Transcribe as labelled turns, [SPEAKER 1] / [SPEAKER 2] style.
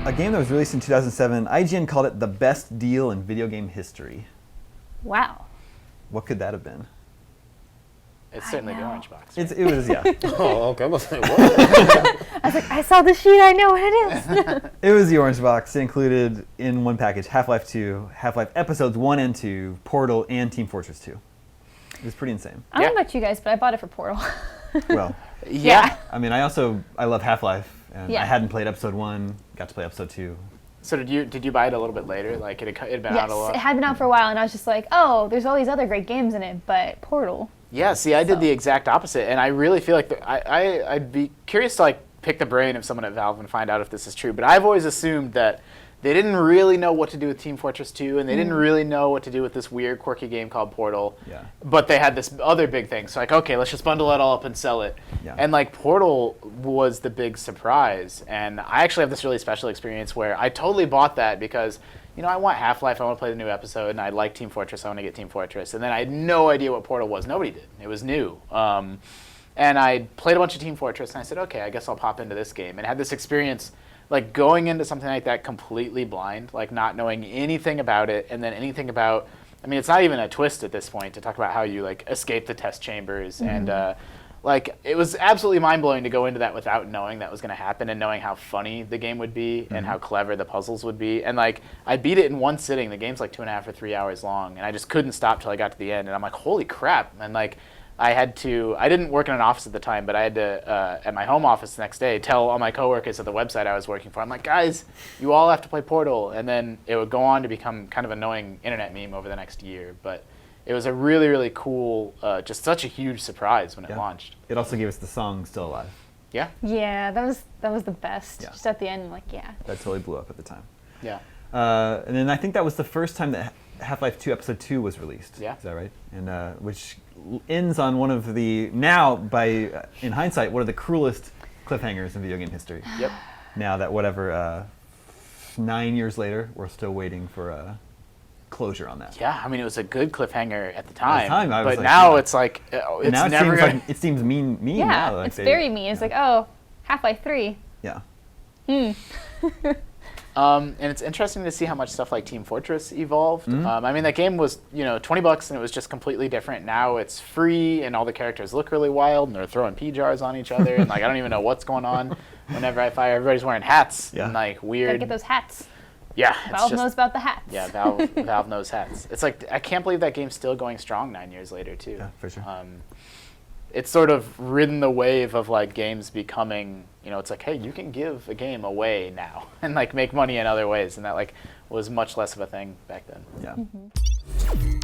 [SPEAKER 1] A game that was released in 2007, IGN called it the best deal in video game history.
[SPEAKER 2] Wow.
[SPEAKER 1] What could that have been?
[SPEAKER 3] It's certainly the orange box.
[SPEAKER 1] It was, yeah.
[SPEAKER 4] Oh, okay. I was like, what?
[SPEAKER 2] I was like, I saw the sheet, I know what it is.
[SPEAKER 1] It was the orange box. It included in one package Half-Life 2, Half-Life Episodes 1 and 2, Portal, and Team Fortress 2. It was pretty insane.
[SPEAKER 2] I don't know about you guys, but I bought it for Portal.
[SPEAKER 1] Well,
[SPEAKER 3] Yeah.
[SPEAKER 1] I mean, I love Half-Life, and
[SPEAKER 2] Yeah.
[SPEAKER 1] I hadn't played Episode 1, got to play Episode 2.
[SPEAKER 3] So did you buy it a little bit later? Like it had been
[SPEAKER 2] Yes,
[SPEAKER 3] out a lot?
[SPEAKER 2] it had been out for a while, and I was just like, oh, there's all these other great games in it, but Portal.
[SPEAKER 3] Yeah, see, I did the exact opposite, and I really feel like I'd be curious to like pick the brain of someone at Valve and find out if this is true. But I've always assumed that they didn't really know what to do with Team Fortress 2, and they didn't really know what to do with this weird, quirky game called Portal.
[SPEAKER 1] Yeah.
[SPEAKER 3] But they had this other big thing, so like, okay, let's just bundle it all up and sell it.
[SPEAKER 1] Yeah.
[SPEAKER 3] And like Portal was the big surprise, and I actually have this really special experience where I totally bought that because, you know, I want Half-Life, I want to play the new episode, and I like Team Fortress, I want to get Team Fortress. And then I had no idea what Portal was. Nobody did. It was new. And I played a bunch of Team Fortress, and I said, okay, I guess I'll pop into this game. And had this experience, like going into something like that completely blind, like not knowing anything about it, and then anything about, I mean, it's not even a twist at this point to talk about how you like escape the test chambers. And like, it was absolutely mind-blowing to go into that without knowing that was going to happen and knowing how funny the game would be and how clever the puzzles would be. And like, I beat it in one sitting. The game's like 2.5 or 3 hours long, and I just couldn't stop till I got to the end. And I'm like, holy crap. And like, I didn't work in an office at the time, but I had to, at my home office the next day, tell all my coworkers at the website I was working for, I'm like, guys, you all have to play Portal. And then it would go on to become kind of an annoying internet meme over the next year. But it was a really, really cool, just such a huge surprise when it launched.
[SPEAKER 1] It also gave us the song Still Alive.
[SPEAKER 3] Yeah?
[SPEAKER 2] Yeah, that was the best.
[SPEAKER 1] Yeah.
[SPEAKER 2] Just at the end, like, yeah.
[SPEAKER 1] That totally blew up at the time.
[SPEAKER 3] Yeah.
[SPEAKER 1] And then I think that was the first time that Half-Life 2 Episode 2 was released.
[SPEAKER 3] Yeah.
[SPEAKER 1] Is that right? And which ends on one of the, now, in hindsight, one of the cruelest cliffhangers in video game history.
[SPEAKER 3] Yep.
[SPEAKER 1] Now that 9 years later, we're still waiting for closure on that.
[SPEAKER 3] Yeah, I mean, it was a good cliffhanger at the time.
[SPEAKER 1] I was
[SPEAKER 3] but
[SPEAKER 1] like,
[SPEAKER 3] now
[SPEAKER 1] yeah.
[SPEAKER 3] it's like, it's
[SPEAKER 1] Now
[SPEAKER 3] never
[SPEAKER 1] seems
[SPEAKER 3] gonna...
[SPEAKER 1] like, it seems mean
[SPEAKER 2] Yeah,
[SPEAKER 1] now. Like
[SPEAKER 2] it's very mean. It's like, oh, Half-Life 3.
[SPEAKER 1] Yeah.
[SPEAKER 3] And it's interesting to see how much stuff like Team Fortress evolved. I mean, that game was, $20 and it was just completely different. Now it's free and all the characters look really wild and they're throwing pea jars on each other and like I don't even know what's going on. Whenever I fire, everybody's wearing hats and like weird.
[SPEAKER 2] Gotta get those hats.
[SPEAKER 3] Yeah,
[SPEAKER 2] Valve knows about the hats.
[SPEAKER 3] Yeah, Valve knows hats. It's like I can't believe that game's still going strong 9 years later too.
[SPEAKER 1] Yeah, for sure.
[SPEAKER 3] It's sort of ridden the wave of like games becoming, it's like, hey, you can give a game away now and like make money in other ways, and that like was much less of a thing back then.
[SPEAKER 1] Yeah.